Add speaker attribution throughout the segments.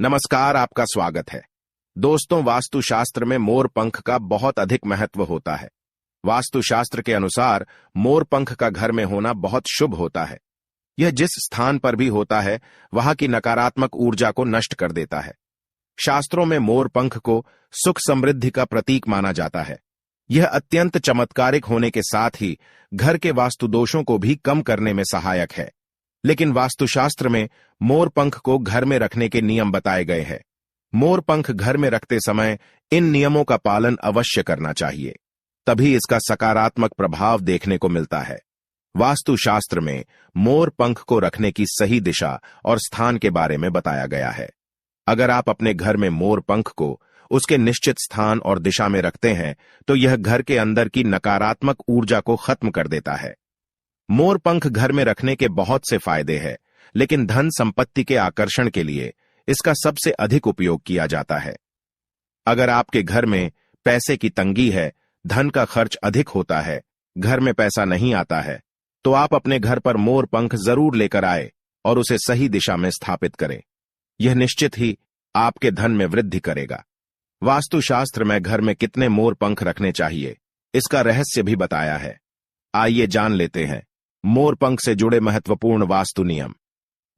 Speaker 1: नमस्कार, आपका स्वागत है। दोस्तों, वास्तुशास्त्र में मोर पंख का बहुत अधिक महत्व होता है। वास्तुशास्त्र के अनुसार मोर पंख का घर में होना बहुत शुभ होता है। यह जिस स्थान पर भी होता है वहां की नकारात्मक ऊर्जा को नष्ट कर देता है। शास्त्रों में मोर पंख को सुख समृद्धि का प्रतीक माना जाता है। यह अत्यंत चमत्कारिक होने के साथ ही घर के वास्तु दोषों को भी कम करने में सहायक है। लेकिन वास्तुशास्त्र में मोर पंख को घर में रखने के नियम बताए गए हैं। मोर पंख घर में रखते समय इन नियमों का पालन अवश्य करना चाहिए, तभी इसका सकारात्मक प्रभाव देखने को मिलता है। वास्तुशास्त्र में मोर पंख को रखने की सही दिशा और स्थान के बारे में बताया गया है। अगर आप अपने घर में मोर पंख को उसके निश्चित स्थान और दिशा में रखते हैं तो यह घर के अंदर की नकारात्मक ऊर्जा को खत्म कर देता है। मोर पंख घर में रखने के बहुत से फायदे हैं, लेकिन धन संपत्ति के आकर्षण के लिए इसका सबसे अधिक उपयोग किया जाता है। अगर आपके घर में पैसे की तंगी है, धन का खर्च अधिक होता है, घर में पैसा नहीं आता है, तो आप अपने घर पर मोर पंख जरूर लेकर आए और उसे सही दिशा में स्थापित करें। यह निश्चित ही आपके धन में वृद्धि करेगा। वास्तुशास्त्र में घर में कितने मोर पंख रखने चाहिए, इसका रहस्य भी बताया है। आइए जान लेते हैं मोर पंख से जुड़े महत्वपूर्ण वास्तु नियम।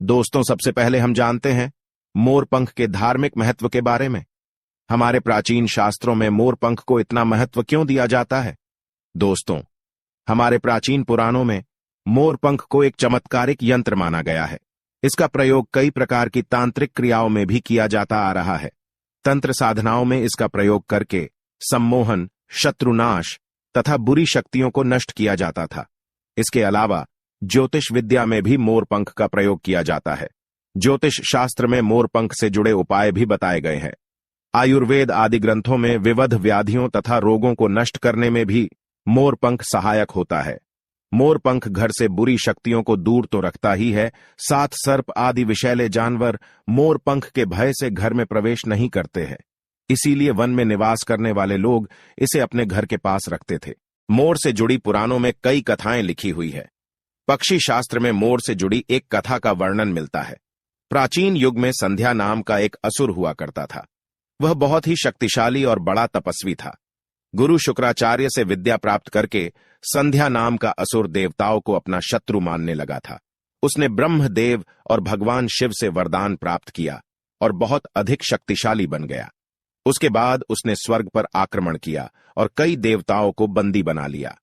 Speaker 1: दोस्तों, सबसे पहले हम जानते हैं मोर पंख के धार्मिक महत्व के बारे में। हमारे प्राचीन शास्त्रों में मोर पंख को इतना महत्व क्यों दिया जाता है? दोस्तों, हमारे प्राचीन पुराणों में मोर पंख को एक चमत्कारिक यंत्र माना गया है। इसका प्रयोग कई प्रकार की तांत्रिक क्रियाओं में भी किया जाता आ रहा है। तंत्र साधनाओं में इसका प्रयोग करके सम्मोहन, शत्रुनाश तथा बुरी शक्तियों को नष्ट किया जाता था। इसके अलावा ज्योतिष विद्या में भी मोर पंख का प्रयोग किया जाता है। ज्योतिष शास्त्र में मोर पंख से जुड़े उपाय भी बताए गए हैं। आयुर्वेद आदि ग्रंथों में विविध व्याधियों तथा रोगों को नष्ट करने में भी मोर पंख सहायक होता है। मोर पंख घर से बुरी शक्तियों को दूर तो रखता ही है, साथ सर्प आदि विषैले जानवर मोर पंख के भय से घर में प्रवेश नहीं करते हैं। इसीलिए वन में निवास करने वाले लोग इसे अपने घर के पास रखते थे। मोर से जुड़ी पुराणों में कई कथाएं लिखी हुई है। पक्षी शास्त्र में मोर से जुड़ी एक कथा का वर्णन मिलता है। प्राचीन युग में संध्या नाम का एक असुर हुआ करता था। वह बहुत ही शक्तिशाली और बड़ा तपस्वी था। गुरु शुक्राचार्य से विद्या प्राप्त करके संध्या नाम का असुर देवताओं को अपना शत्रु मानने लगा था। उसने ब्रह्मदेव और भगवान शिव से वरदान प्राप्त किया और बहुत अधिक शक्तिशाली बन गया। उसके बाद उसने स्वर्ग पर आक्रमण किया और कई देवताओं को बंदी बना लिया।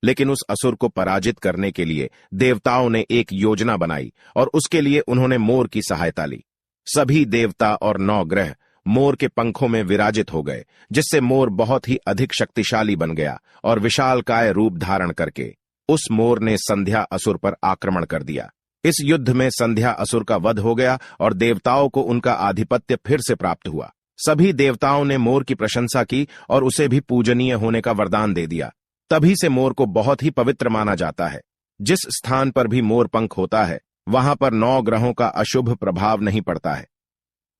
Speaker 1: लेकिन उस असुर को पराजित करने के लिए देवताओं ने एक योजना बनाई और उसके लिए उन्होंने मोर की सहायता ली। सभी देवता और 9 ग्रह मोर के पंखों में विराजित हो गए, जिससे मोर बहुत ही अधिक शक्तिशाली बन गया और विशालकाय रूप धारण करके उस मोर ने संध्या असुर पर आक्रमण कर दिया। इस युद्ध में संध्या असुर का वध हो गया और देवताओं को उनका आधिपत्य फिर से प्राप्त हुआ। सभी देवताओं ने मोर की प्रशंसा की और उसे भी पूजनीय होने का वरदान दे दिया। तभी से मोर को बहुत ही पवित्र माना जाता है। जिस स्थान पर भी मोर पंख होता है वहां पर 9 ग्रहों का अशुभ प्रभाव नहीं पड़ता है।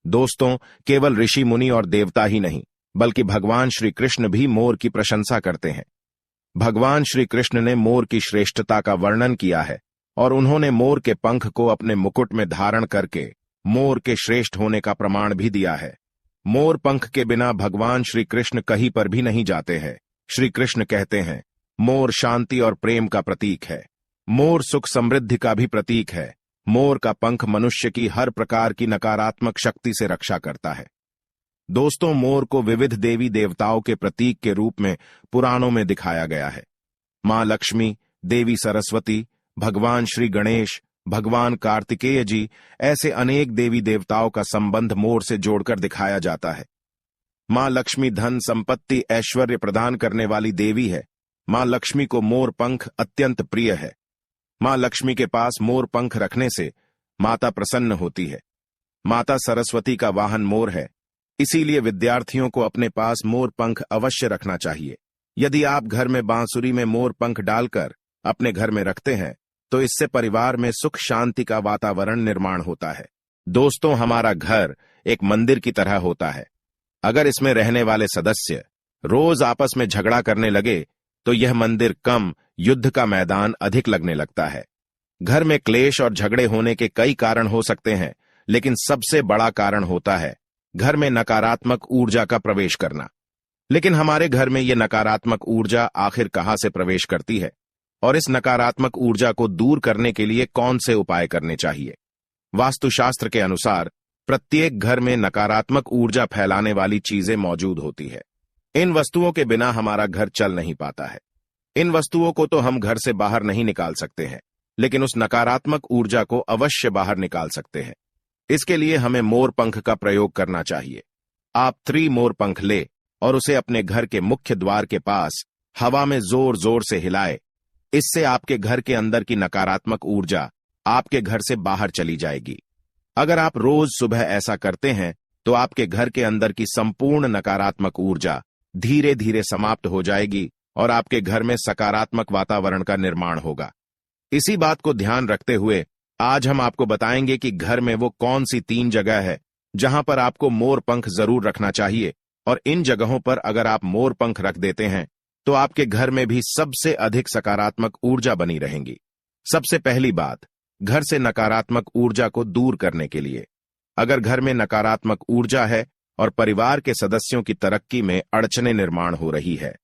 Speaker 1: दोस्तों, केवल ऋषि मुनि और देवता ही नहीं, बल्कि भगवान श्री कृष्ण भी मोर की प्रशंसा करते हैं। भगवान श्री कृष्ण ने मोर की श्रेष्ठता का वर्णन किया है और उन्होंने मोर के पंख को अपने मुकुट में धारण करके मोर के श्रेष्ठ होने का प्रमाण भी दिया है। मोर पंख के बिना भगवान श्री कृष्ण कहीं पर भी नहीं जाते हैं। श्री कृष्ण कहते हैं, मोर शांति और प्रेम का प्रतीक है। मोर सुख समृद्धि का भी प्रतीक है। मोर का पंख मनुष्य की हर प्रकार की नकारात्मक शक्ति से रक्षा करता है। दोस्तों, मोर को विविध देवी देवताओं के प्रतीक के रूप में पुराणों में दिखाया गया है। मां लक्ष्मी, देवी सरस्वती, भगवान श्री गणेश, भगवान कार्तिकेय जी, ऐसे अनेक देवी देवताओं का संबंध मोर से जोड़कर दिखाया जाता है। मां लक्ष्मी धन संपत्ति ऐश्वर्य प्रदान करने वाली देवी है। मां लक्ष्मी को मोर पंख अत्यंत प्रिय है। मां लक्ष्मी के पास मोर पंख रखने से माता प्रसन्न होती है। माता सरस्वती का वाहन मोर है, इसीलिए विद्यार्थियों को अपने पास मोर पंख अवश्य रखना चाहिए। यदि आप घर में बांसुरी में मोर पंख डालकर अपने घर में रखते हैं तो इससे परिवार में सुख शांति का वातावरण निर्माण होता है। दोस्तों, हमारा घर एक मंदिर की तरह होता है। अगर इसमें रहने वाले सदस्य रोज आपस में झगड़ा करने लगे तो यह मंदिर कम, युद्ध का मैदान अधिक लगने लगता है। घर में क्लेश और झगड़े होने के कई कारण हो सकते हैं, लेकिन सबसे बड़ा कारण होता है घर में नकारात्मक ऊर्जा का प्रवेश करना। लेकिन हमारे घर में यह नकारात्मक ऊर्जा आखिर कहां से प्रवेश करती है और इस नकारात्मक ऊर्जा को दूर करने के लिए कौन से उपाय करने चाहिए? वास्तुशास्त्र के अनुसार प्रत्येक घर में नकारात्मक ऊर्जा फैलाने वाली चीजें मौजूद होती है। इन वस्तुओं के बिना हमारा घर चल नहीं पाता है। इन वस्तुओं को तो हम घर से बाहर नहीं निकाल सकते हैं, लेकिन उस नकारात्मक ऊर्जा को अवश्य बाहर निकाल सकते हैं। इसके लिए हमें मोर पंख का प्रयोग करना चाहिए। आप मोर पंख ले और उसे अपने घर के मुख्य द्वार के पास हवा में जोर जोर से हिलाए। इससे आपके घर के अंदर की नकारात्मक ऊर्जा आपके घर से बाहर चली जाएगी। अगर आप रोज सुबह ऐसा करते हैं तो आपके घर के अंदर की संपूर्ण नकारात्मक ऊर्जा धीरे धीरे समाप्त हो जाएगी और आपके घर में सकारात्मक वातावरण का निर्माण होगा। इसी बात को ध्यान रखते हुए आज हम आपको बताएंगे कि घर में वो कौन सी 3 जगह है जहां पर आपको मोर पंख जरूर रखना चाहिए, और इन जगहों पर अगर आप मोर पंख रख देते हैं तो आपके घर में भी सबसे अधिक सकारात्मक ऊर्जा बनी रहेंगी। सबसे पहली बात, घर से नकारात्मक ऊर्जा को दूर करने के लिए अगर घर में नकारात्मक ऊर्जा है और परिवार के सदस्यों की तरक्की में अड़चने निर्माण हो रही है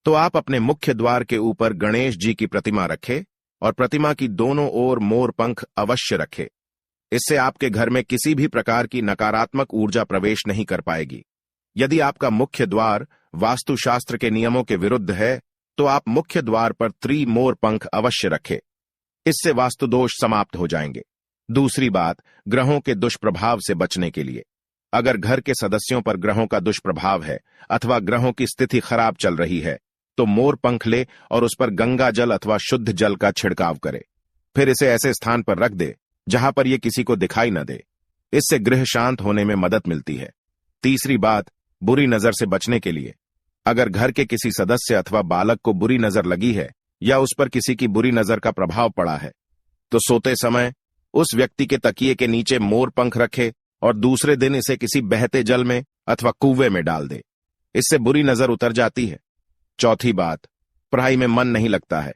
Speaker 1: तो आप अपने मुख्य द्वार के ऊपर गणेश जी की प्रतिमा रखें और प्रतिमा की दोनों ओर मोर पंख अवश्य रखें। इससे आपके घर में किसी भी प्रकार की नकारात्मक ऊर्जा प्रवेश नहीं कर पाएगी। यदि आपका मुख्य द्वार वास्तुशास्त्र के नियमों के विरुद्ध है तो आप मुख्य द्वार पर मोर पंख अवश्य रखें। इससे वास्तु दोष समाप्त हो जाएंगे। दूसरी बात, ग्रहों के दुष्प्रभाव से बचने के लिए अगर घर के सदस्यों पर ग्रहों का दुष्प्रभाव है अथवा ग्रहों की स्थिति खराब चल रही है तो मोर पंख ले और उस पर गंगा जल अथवा शुद्ध जल का छिड़काव करे। फिर इसे ऐसे स्थान पर रख दे जहां पर यह किसी को दिखाई न दे। इससे गृह शांत होने में मदद मिलती है। तीसरी बात, बुरी नजर से बचने के लिए अगर घर के किसी सदस्य अथवा बालक को बुरी नजर लगी है या उस पर किसी की बुरी नजर का प्रभाव पड़ा है तो सोते समय उस व्यक्ति के तकिए के नीचे मोर पंख रखे और दूसरे दिन इसे किसी बहते जल में अथवा कुएं में डाल दे। इससे बुरी नजर उतर जाती है। चौथी बात, पढ़ाई में मन नहीं लगता है।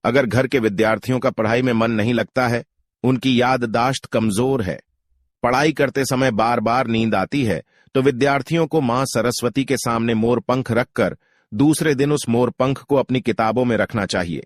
Speaker 1: अगर घर के विद्यार्थियों का पढ़ाई में मन नहीं लगता है, उनकी याददाश्त कमजोर है, पढ़ाई करते समय बार बार नींद आती है, तो विद्यार्थियों को मां सरस्वती के सामने मोर पंख रखकर दूसरे दिन उस मोर पंख को अपनी किताबों में रखना चाहिए।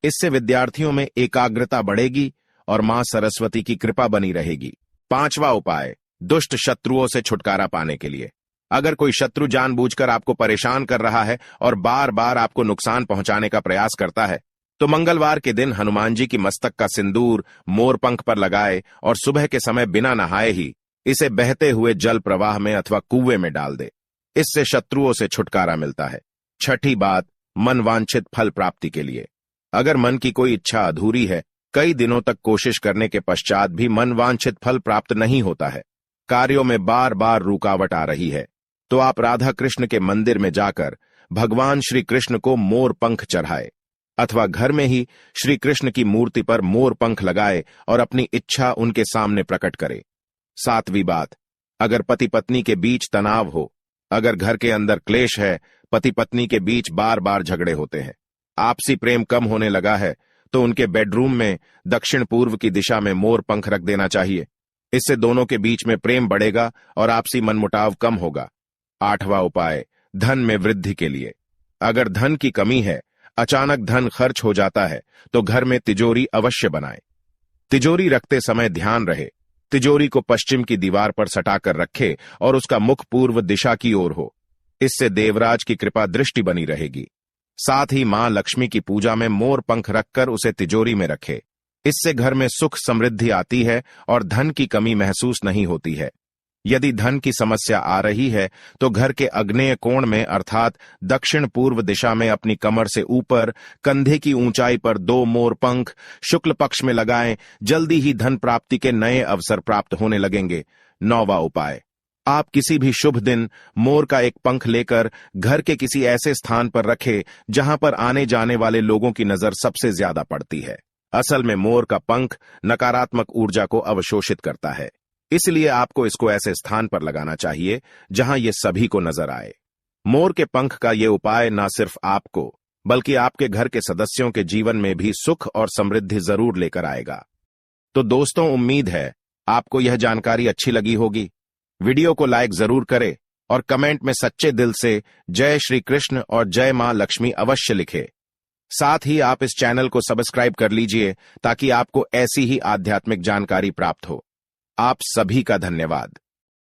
Speaker 1: इससे विद्यार्थियों में एकाग्रता बढ़ेगी और मां सरस्वती की कृपा बनी रहेगी। 5वां उपाय, दुष्ट शत्रुओं से छुटकारा पाने के लिए अगर कोई शत्रु जानबूझकर आपको परेशान कर रहा है और बार बार आपको नुकसान पहुंचाने का प्रयास करता है तो मंगलवार के दिन हनुमान जी की मस्तक का सिंदूर मोर पंख पर लगाए और सुबह के समय बिना नहाए ही इसे बहते हुए जल प्रवाह में अथवा कुएं में डाल दे। इससे शत्रुओं से छुटकारा मिलता है। छठी बात, मन वांछित फल प्राप्ति के लिए अगर मन की कोई इच्छा अधूरी है, कई दिनों तक कोशिश करने के पश्चात भी मन वांछित फल प्राप्त नहीं होता है, कार्यों में बार बार रुकावट आ रही है, तो आप राधा कृष्ण के मंदिर में जाकर भगवान श्री कृष्ण को मोर पंख चढ़ाए अथवा घर में ही श्री कृष्ण की मूर्ति पर मोर पंख लगाए और अपनी इच्छा उनके सामने प्रकट करे। 7वीं बात, अगर पति पत्नी के बीच तनाव हो, अगर घर के अंदर क्लेश है, पति पत्नी के बीच बार बार झगड़े होते हैं, आपसी प्रेम कम होने लगा है, तो उनके बेडरूम में दक्षिण पूर्व की दिशा में मोर पंख रख देना चाहिए। इससे दोनों के बीच में प्रेम बढ़ेगा और आपसी मनमुटाव कम होगा। 8वां उपाय, धन में वृद्धि के लिए अगर धन की कमी है, अचानक धन खर्च हो जाता है, तो घर में तिजोरी अवश्य बनाएं। तिजोरी रखते समय ध्यान रहे तिजोरी को पश्चिम की दीवार पर सटाकर रखे और उसका मुख पूर्व दिशा की ओर हो। इससे देवराज की कृपा दृष्टि बनी रहेगी। साथ ही मां लक्ष्मी की पूजा में मोर पंख रखकर उसे तिजोरी में रखे। इससे घर में सुख समृद्धि आती है और धन की कमी महसूस नहीं होती है। यदि धन की समस्या आ रही है तो घर के आग्नेय कोण में अर्थात दक्षिण पूर्व दिशा में अपनी कमर से ऊपर कंधे की ऊंचाई पर 2 मोर पंख शुक्ल पक्ष में लगाएं। जल्दी ही धन प्राप्ति के नए अवसर प्राप्त होने लगेंगे। 9वां उपाय, आप किसी भी शुभ दिन मोर का एक पंख लेकर घर के किसी ऐसे स्थान पर रखें जहां पर आने जाने वाले लोगों की नजर सबसे ज्यादा पड़ती है। असल में मोर का पंख नकारात्मक ऊर्जा को अवशोषित करता है, इसलिए आपको इसको ऐसे स्थान पर लगाना चाहिए जहां ये सभी को नजर आए। मोर के पंख का ये उपाय न सिर्फ आपको बल्कि आपके घर के सदस्यों के जीवन में भी सुख और समृद्धि जरूर लेकर आएगा। तो दोस्तों, उम्मीद है आपको यह जानकारी अच्छी लगी होगी। वीडियो को लाइक जरूर करें और कमेंट में सच्चे दिल से जय श्री कृष्ण और जय मां लक्ष्मी अवश्य लिखें। साथ ही आप इस चैनल को सब्सक्राइब कर लीजिए ताकि आपको ऐसी ही आध्यात्मिक जानकारी प्राप्त हो। आप सभी का धन्यवाद।